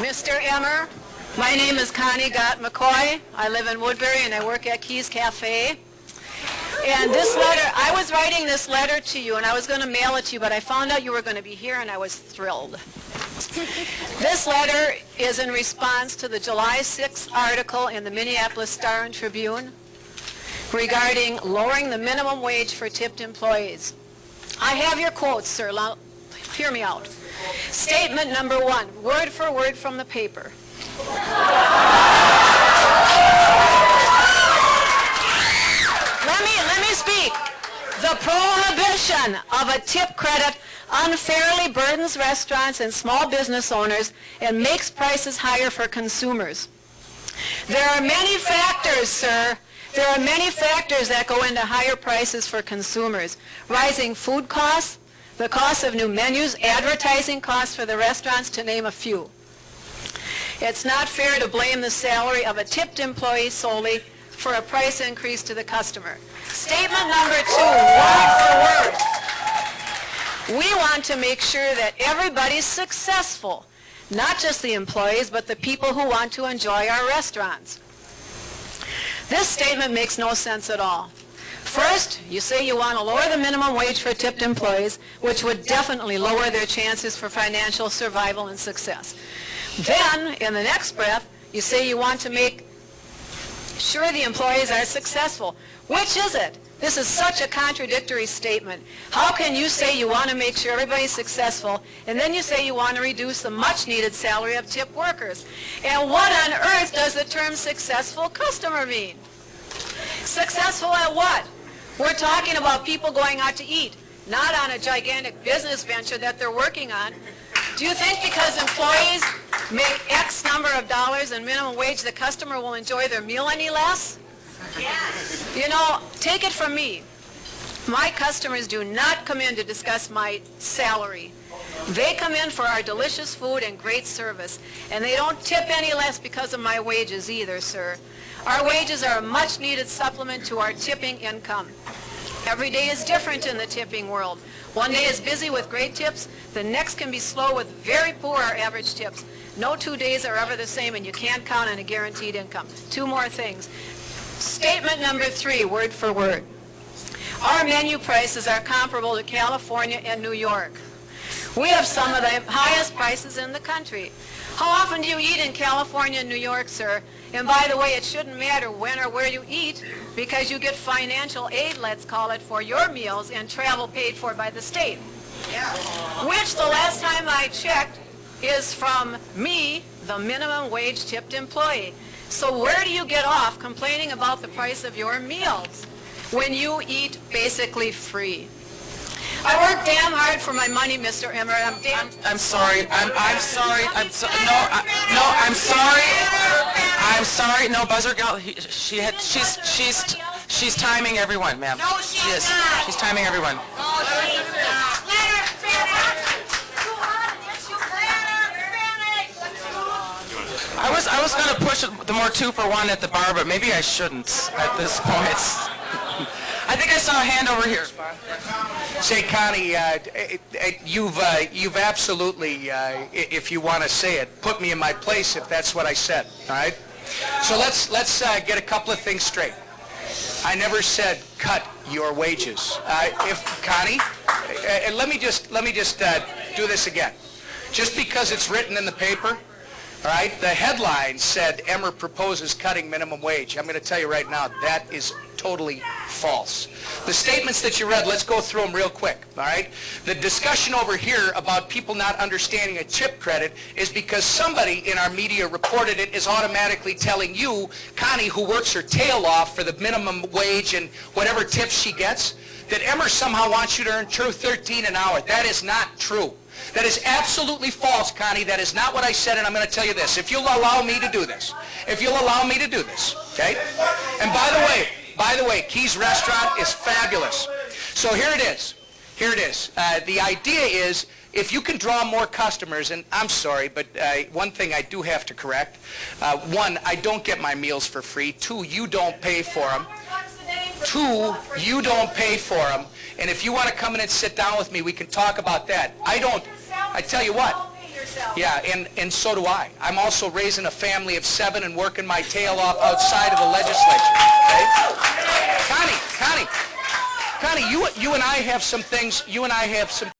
Mr. Emmer, my name is Connie Gott McCoy. I live in Woodbury and I work at Keys Cafe. And this letter, I was writing this letter to you and I was going to mail it to you, but I found out you were going to be here and I was thrilled. This letter is in response to the July 6th article in the Minneapolis Star and Tribune regarding lowering the minimum wage for tipped employees. I have your quotes, sir. Hear me out. Statement number 1, word for word from the paper. Let me speak. The prohibition of a tip credit unfairly burdens restaurants and small business owners and makes prices higher for consumers. There are many factors, sir. There are many factors that go into higher prices for consumers. Rising food costs, the cost of new menus, advertising costs for the restaurants, to name a few. It's not fair to blame the salary of a tipped employee solely for a price increase to the customer. Statement number 2, word for word. We want to make sure that everybody's successful, not just the employees, but the people who want to enjoy our restaurants. This statement makes no sense at all. First, you say you want to lower the minimum wage for tipped employees, which would definitely lower their chances for financial survival and success. Then, in the next breath, you say you want to make sure the employees are successful. Which is it? This is such a contradictory statement. How can you say you want to make sure everybody's successful, and then you say you want to reduce the much-needed salary of tip workers? And what on earth does the term successful customer mean? Successful at what? We're talking about people going out to eat, not on a gigantic business venture that they're working on. Do you think because employees make X number of dollars in minimum wage, the customer will enjoy their meal any less? Yes. You know, take it from me. My customers do not come in to discuss my salary. They come in for our delicious food and great service. And they don't tip any less because of my wages either, sir. Our wages are a much-needed supplement to our tipping income. Every day is different in the tipping world. One day is busy with great tips. The next can be slow with very poor or average tips. No 2 days are ever the same, and you can't count on a guaranteed income. 2 more things. Statement number 3, word for word. Our menu prices are comparable to California and New York. We have some of the highest prices in the country. How often do you eat in California and New York, sir? And by the way, it shouldn't matter when or where you eat, because you get financial aid, let's call it, for your meals and travel paid for by the state. Yeah. Which, the last time I checked, is from me, the minimum wage tipped employee. So where do you get off complaining about the price of your meals when you eat basically free? I work damn hard for my money, Mr. Emmer. I'm sorry. I'm sorry. I'm sorry. I'm sorry. No, Buzzer Gal. She's timing everyone, ma'am. No, she is not. She's timing everyone. No, she's not. Let her finish. I was going to push the more 2 for 1 at the bar, but maybe I shouldn't at this point. I think I saw a hand over here. Say, Connie, you've absolutely, if you want to say it, put me in my place if that's what I said. All right. So let's get a couple of things straight. I never said cut your wages. If Connie, let me just do this again. Just because it's written in the paper. All right, the headline said Emmer proposes cutting minimum wage. I'm going to tell you right now, that is totally false. The statements that you read, let's go through them real quick, all right? The discussion over here about people not understanding a tip credit is because somebody in our media reported it is automatically telling you, Connie, who works her tail off for the minimum wage and whatever tips she gets, that Emmer somehow wants you to earn $13 an hour. That is not true. That is absolutely false, Connie. That is not what I said, and I'm going to tell you this. If you'll allow me to do this, okay? And by the way, Keys Restaurant is fabulous. So here it is. The idea is, if you can draw more customers, and I'm sorry, but one thing I do have to correct. 1, I don't get my meals for free. 2, you don't pay for them. 2, you don't pay for them. And if you want to come in and sit down with me, we can talk about that. I tell you what, Yeah, and so do I. I'm also raising a family of 7 and working my tail off outside of the legislature. Okay? Connie, you and I have some things. You and I have some